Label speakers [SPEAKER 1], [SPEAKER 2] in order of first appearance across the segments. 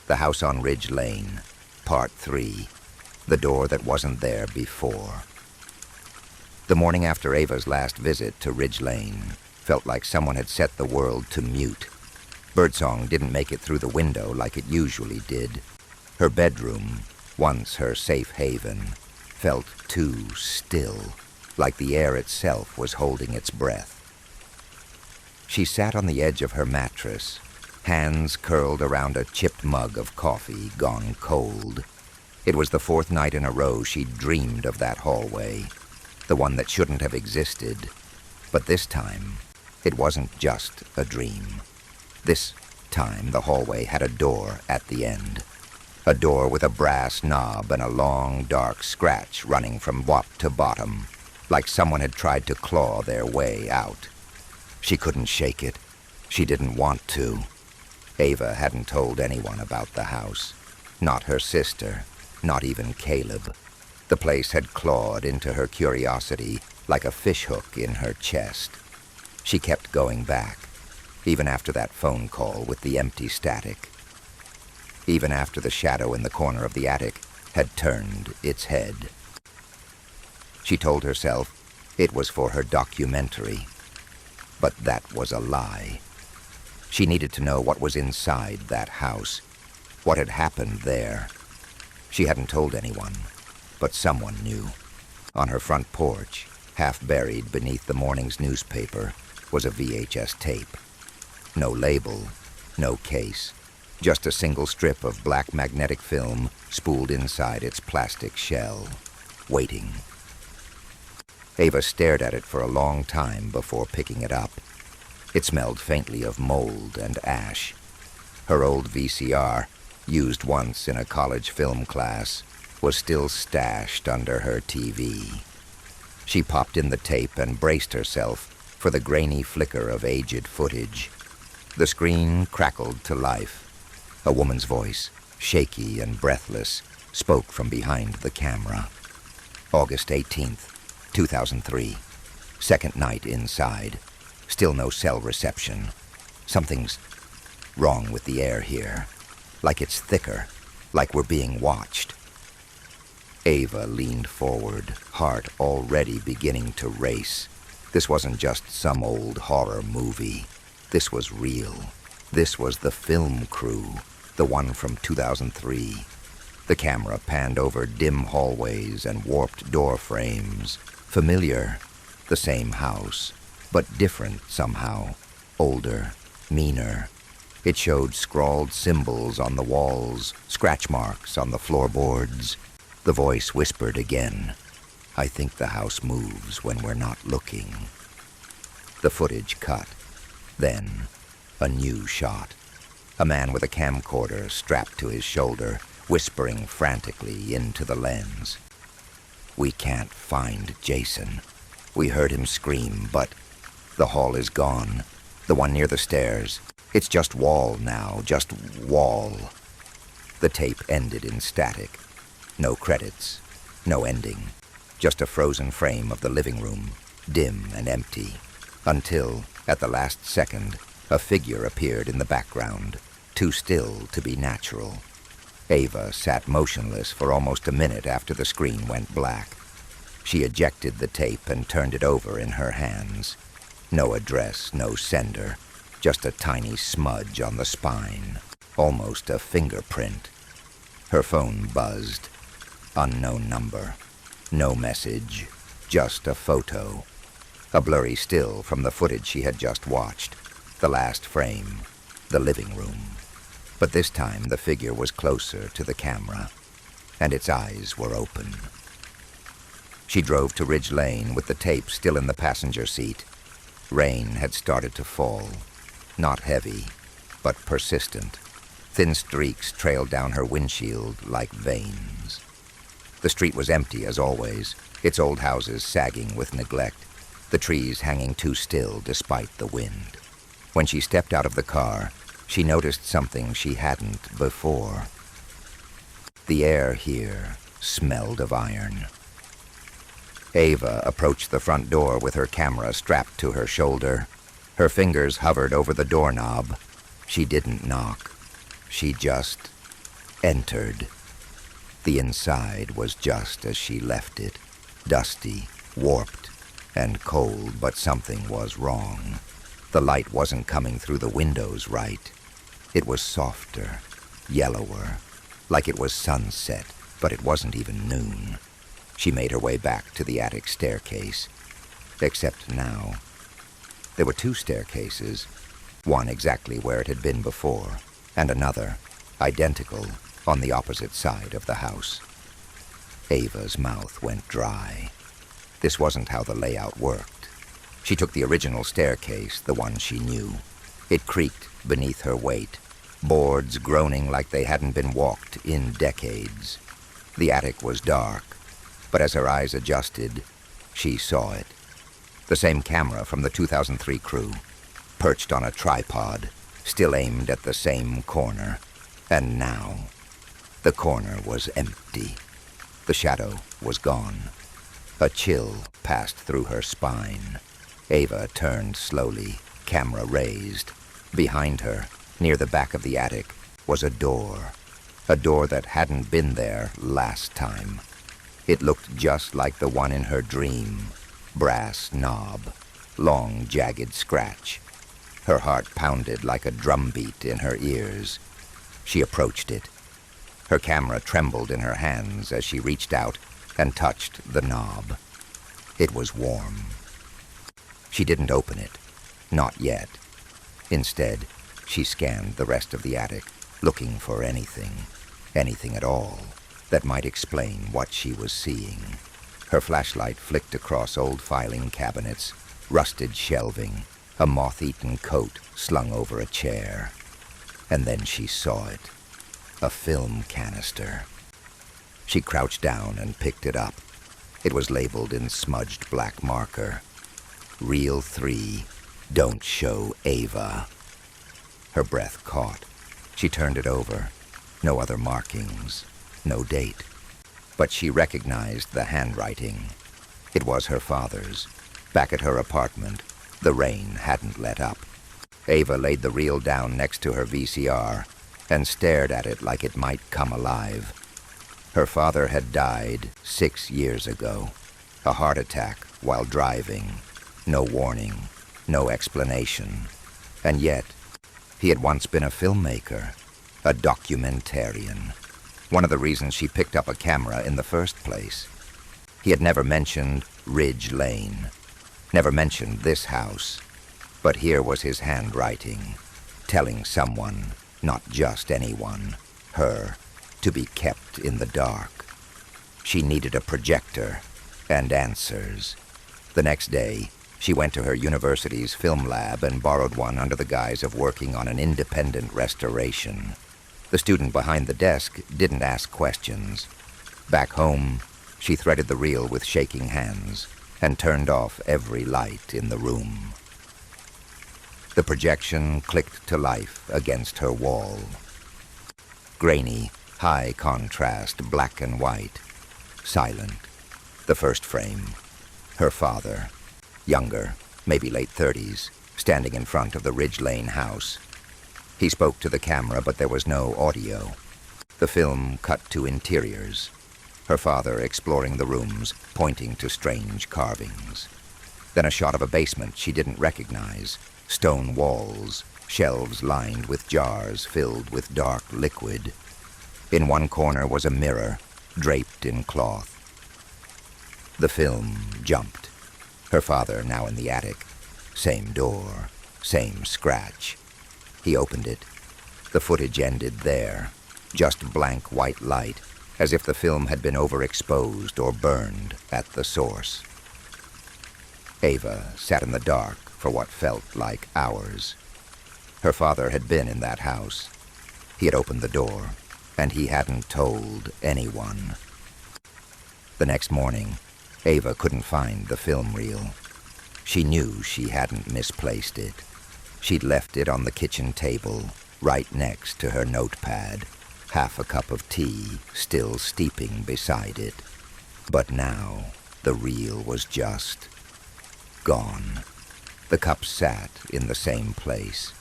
[SPEAKER 1] The House on Ridge Lane, Part 3. The door that wasn't there before. The morning after Ava's last visit to Ridge Lane felt like someone had set the world to mute. Birdsong didn't make it through the window like it usually did. Her bedroom, once her safe haven, felt too still, like the air itself was holding its breath. She sat on the edge of her mattress, hands curled around a chipped mug of coffee gone cold. It was the fourth night in a row she'd dreamed of that hallway, the one that shouldn't have existed. But this time, it wasn't just a dream. This time, the hallway had a door at the end. A door with a brass knob and a long, dark scratch running from top to bottom, like someone had tried to claw their way out. She couldn't shake it. She didn't want to. Ava hadn't told anyone about the house. Not her sister, not even Caleb. The place had clawed into her curiosity like a fishhook in her chest. She kept going back, even after that phone call with the empty static. Even after the shadow in the corner of the attic had turned its head. She told herself it was for her documentary. But that was a lie. She needed to know what was inside that house, what had happened there. She hadn't told anyone, but someone knew. On her front porch, half buried beneath the morning's newspaper, was a VHS tape. No label, no case, just a single strip of black magnetic film spooled inside its plastic shell, waiting. Ava stared at it for a long time before picking it up. It smelled faintly of mold and ash. Her old VCR, used once in a college film class, was still stashed under her TV. She popped in the tape and braced herself for the grainy flicker of aged footage. The screen crackled to life. A woman's voice, shaky and breathless, spoke from behind the camera. August 18th, 2003. Second night inside. Still no cell reception. Something's wrong with the air here. Like it's thicker. Like we're being watched. Ava leaned forward, heart already beginning to race. This wasn't just some old horror movie. This was real. This was the film crew, the one from 2003. The camera panned over dim hallways and warped door frames. Familiar, the same house, but different somehow. Older, meaner. It showed scrawled symbols on the walls, scratch marks on the floorboards. The voice whispered again, "I think the house moves when we're not looking." The footage cut. Then, a new shot. A man with a camcorder strapped to his shoulder, whispering frantically into the lens. "We can't find Jason. We heard him scream, but the hall is gone. The one near the stairs. It's just wall now, just wall." The tape ended in static. No credits, no ending. Just a frozen frame of the living room, dim and empty. Until, at the last second, a figure appeared in the background, too still to be natural. Ava sat motionless for almost a minute after the screen went black. She ejected the tape and turned it over in her hands. No address, no sender, just a tiny smudge on the spine, almost a fingerprint. Her phone buzzed. Unknown number. No message, just a photo. A blurry still from the footage she had just watched. The last frame, the living room. But this time the figure was closer to the camera, and its eyes were open. She drove to Ridge Lane with the tape still in the passenger seat. Rain had started to fall. Not heavy, but persistent. Thin streaks trailed down her windshield like veins. The street was empty as always, its old houses sagging with neglect, the trees hanging too still despite the wind. When she stepped out of the car, she noticed something she hadn't before. The air here smelled of iron. Ava approached the front door with her camera strapped to her shoulder. Her fingers hovered over the doorknob. She didn't knock. She just entered. The inside was just as she left it, dusty, warped, and cold, but something was wrong. The light wasn't coming through the windows right. It was softer, yellower, like it was sunset, but it wasn't even noon. She made her way back to the attic staircase. Except now, there were two staircases, one exactly where it had been before, and another, identical, on the opposite side of the house. Ava's mouth went dry. This wasn't how the layout worked. She took the original staircase, the one she knew. It creaked beneath her weight, boards groaning like they hadn't been walked in decades. The attic was dark, but as her eyes adjusted, she saw it. The same camera from the 2003 crew, perched on a tripod, still aimed at the same corner. And now, the corner was empty. The shadow was gone. A chill passed through her spine. Ava turned slowly, camera raised. Behind her, near the back of the attic, was a door that hadn't been there last time. It looked just like the one in her dream. Brass knob, long jagged scratch. Her heart pounded like a drumbeat in her ears. She approached it. Her camera trembled in her hands as she reached out and touched the knob. It was warm. She didn't open it, not yet. Instead, she scanned the rest of the attic, looking for anything at all, that might explain what she was seeing. Her flashlight flicked across old filing cabinets, rusted shelving, a moth-eaten coat slung over a chair. And then she saw it. A film canister. She crouched down and picked it up. It was labeled in smudged black marker. Reel 3, don't show Ava. Her breath caught. She turned it over. No other markings, no date. But she recognized the handwriting. It was her father's. Back at her apartment, the rain hadn't let up. Ava laid the reel down next to her VCR and stared at it like it might come alive. Her father had died 6 years ago. A heart attack while driving. No warning, no explanation. And yet, he had once been a filmmaker, a documentarian. One of the reasons she picked up a camera in the first place. He had never mentioned Ridge Lane, never mentioned this house. But here was his handwriting, telling someone, not just anyone, her, to be kept in the dark. She needed a projector and answers. The next day, she went to her university's film lab and borrowed one under the guise of working on an independent restoration. The student behind the desk didn't ask questions. Back home, she threaded the reel with shaking hands and turned off every light in the room. The projection clicked to life against her wall. Grainy, high contrast, black and white. Silent. The first frame. Her father. Younger, maybe late 30s, standing in front of the Ridge Lane house. He spoke to the camera, but there was no audio. The film cut to interiors. Her father exploring the rooms, pointing to strange carvings. Then a shot of a basement she didn't recognize. Stone walls, shelves lined with jars filled with dark liquid. In one corner was a mirror, draped in cloth. The film jumped. Her father now in the attic. Same door, same scratch. He opened it. The footage ended there. Just blank white light, as if the film had been overexposed or burned at the source. Ava sat in the dark for what felt like hours. Her father had been in that house. He had opened the door, and he hadn't told anyone. The next morning, Ava couldn't find the film reel. She knew she hadn't misplaced it. She'd left it on the kitchen table, right next to her notepad, half a cup of tea still steeping beside it. But now, the reel was just gone. The cup sat in the same place.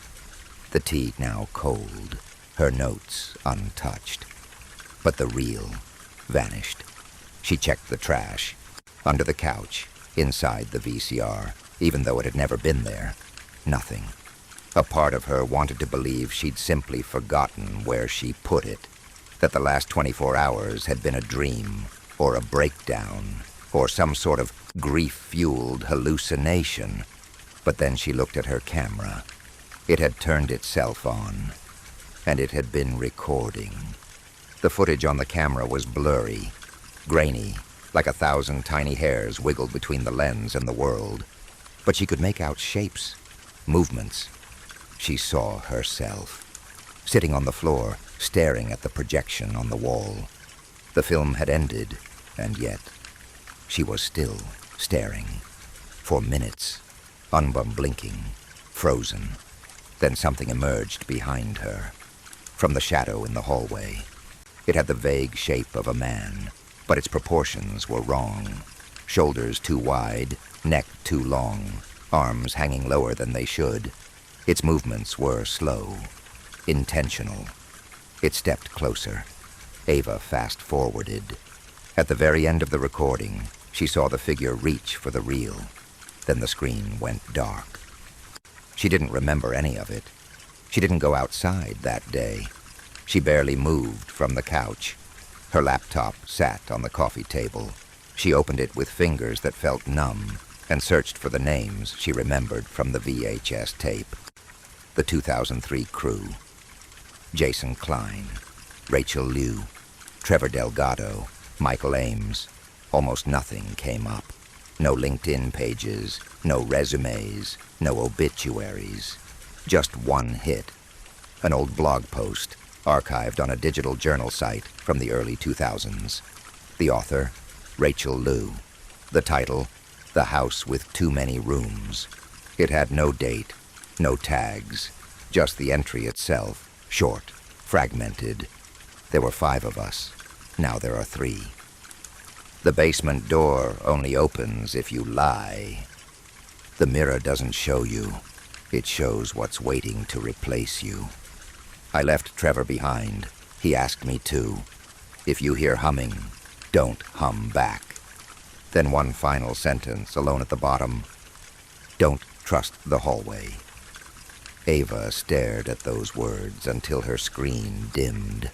[SPEAKER 1] The tea now cold, her notes untouched. But the reel vanished. She checked the trash, under the couch, inside the VCR, even though it had never been there. Nothing. A part of her wanted to believe she'd simply forgotten where she put it, that the last 24 hours had been a dream, or a breakdown, or some sort of grief-fueled hallucination. But then she looked at her camera. It had turned itself on, and it had been recording. The footage on the camera was blurry, grainy, like 1,000 tiny hairs wiggled between the lens and the world. But she could make out shapes, movements. She saw herself, sitting on the floor, staring at the projection on the wall. The film had ended, and yet she was still staring. For minutes, unblinking, frozen. Then something emerged behind her, from the shadow in the hallway. It had the vague shape of a man, but its proportions were wrong. Shoulders too wide, neck too long, arms hanging lower than they should. Its movements were slow, intentional. It stepped closer. Ava fast-forwarded. At the very end of the recording, she saw the figure reach for the reel. Then the screen went dark. She didn't remember any of it. She didn't go outside that day. She barely moved from the couch. Her laptop sat on the coffee table. She opened it with fingers that felt numb and searched for the names she remembered from the VHS tape. The 2003 crew. Jason Klein, Rachel Liu, Trevor Delgado, Michael Ames. Almost nothing came up. No LinkedIn pages, no resumes, no obituaries. Just one hit. An old blog post, archived on a digital journal site from the early 2000s. The author, Rachel Liu. The title, The House with Too Many Rooms. It had no date, no tags, just the entry itself, short, fragmented. There were 5 of us. Now there are 3. The basement door only opens if you lie. The mirror doesn't show you. It shows what's waiting to replace you. I left Trevor behind. He asked me to. If you hear humming, don't hum back. Then one final sentence, alone at the bottom. Don't trust the hallway. Ava stared at those words until her screen dimmed.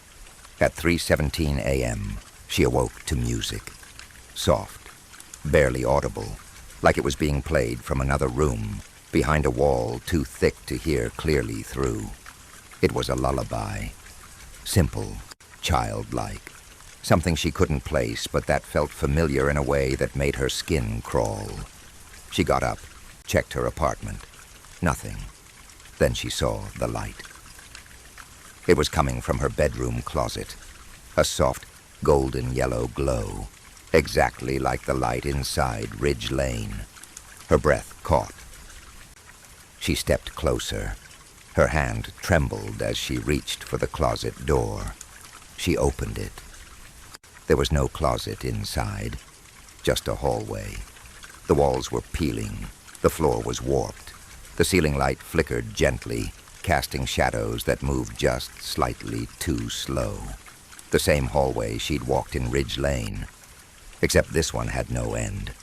[SPEAKER 1] At 3:17 a.m., she awoke to music. Soft, barely audible, like it was being played from another room, behind a wall too thick to hear clearly through. It was a lullaby. Simple, childlike. Something she couldn't place, but that felt familiar in a way that made her skin crawl. She got up, checked her apartment. Nothing. Then she saw the light. It was coming from her bedroom closet. A soft, golden yellow glow, exactly like the light inside Ridge Lane. Her breath caught. She stepped closer. Her hand trembled as she reached for the closet door. She opened it. There was no closet inside, just a hallway. The walls were peeling. The floor was warped. The ceiling light flickered gently, casting shadows that moved just slightly too slow. The same hallway she'd walked in Ridge Lane, except this one had no end.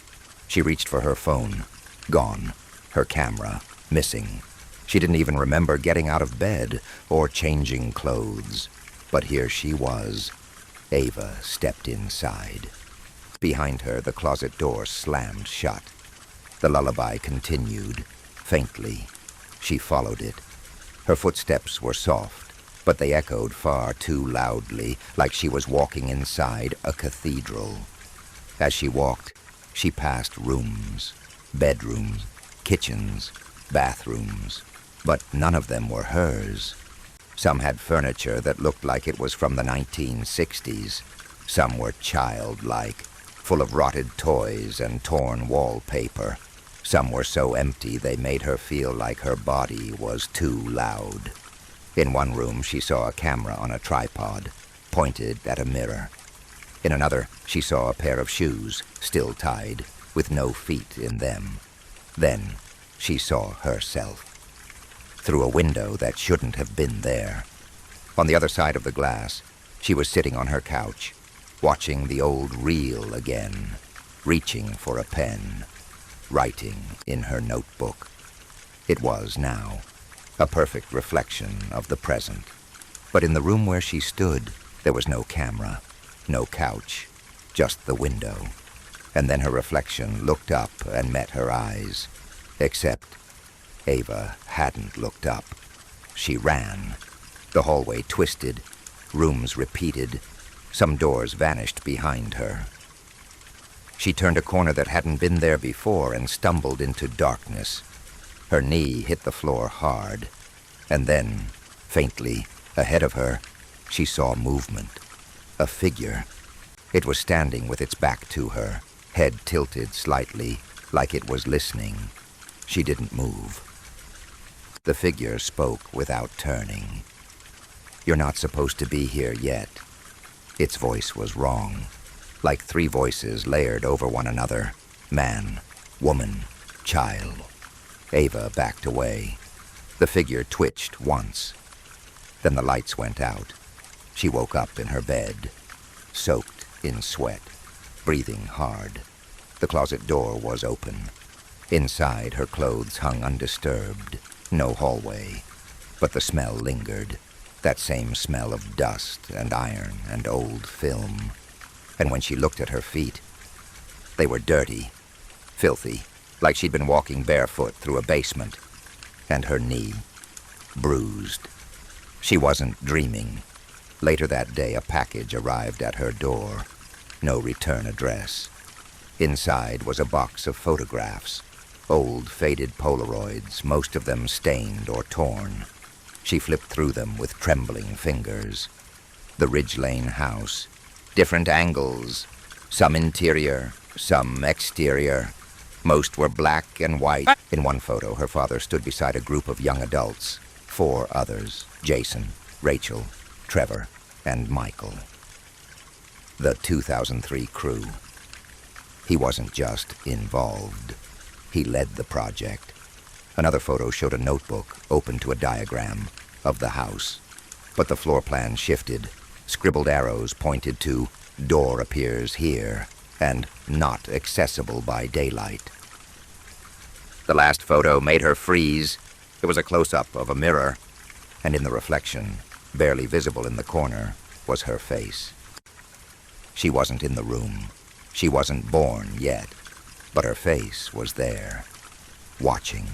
[SPEAKER 1] She reached for her phone. Gone. Her camera. Missing. She didn't even remember getting out of bed or changing clothes. But here she was. Ava stepped inside. Behind her, the closet door slammed shut. The lullaby continued, faintly. She followed it. Her footsteps were soft, but they echoed far too loudly, like she was walking inside a cathedral. As she walked, she passed rooms, bedrooms, kitchens, bathrooms, but none of them were hers. Some had furniture that looked like it was from the 1960s. Some were childlike, full of rotted toys and torn wallpaper. Some were so empty they made her feel like her body was too loud. In one room, she saw a camera on a tripod, pointed at a mirror. In another, she saw a pair of shoes, still tied, with no feet in them. Then, she saw herself. Through a window that shouldn't have been there. On the other side of the glass, She was sitting on her couch, watching the old reel again, reaching for a pen, writing in her notebook. It was now a perfect reflection of the present. But in the room where she stood, there was no camera, no couch, just the window. And then her reflection looked up and met her eyes. Except Ava hadn't looked up. She ran. The hallway twisted, rooms repeated, some doors vanished behind her. She turned a corner that hadn't been there before and stumbled into darkness. Her knee hit the floor hard, and then, faintly, ahead of her, she saw movement. A figure. It was standing with its back to her, head tilted slightly, like it was listening. She didn't move. The figure spoke without turning. "You're not supposed to be here yet." Its voice was wrong, like three voices layered over one another. Man, woman, child. Ava backed away. The figure twitched once. Then the lights went out. She woke up in her bed, soaked in sweat, breathing hard. The closet door was open. Inside, her clothes hung undisturbed. No hallway. But the smell lingered. That same smell of dust and iron and old film. And when she looked at her feet, they were dirty, filthy, like she'd been walking barefoot through a basement. And her knee, bruised. She wasn't dreaming. Later that day, a package arrived at her door. No return address. Inside was a box of photographs. Old, faded Polaroids, most of them stained or torn. She flipped through them with trembling fingers. The Ridge Lane house. Different angles. Some interior, some exterior. Most were black and white. In one photo, her father stood beside a group of young adults. 4 others. Jason, Rachel, Trevor, and Michael. The 2003 crew. He wasn't just involved. He led the project. Another photo showed a notebook open to a diagram of the house. But the floor plan shifted. Scribbled arrows pointed to "door appears here" and "not accessible by daylight." The last photo made her freeze. It was a close-up of a mirror, and in the reflection, barely visible in the corner, was her face. She wasn't in the room. She wasn't born yet, but her face was there, watching.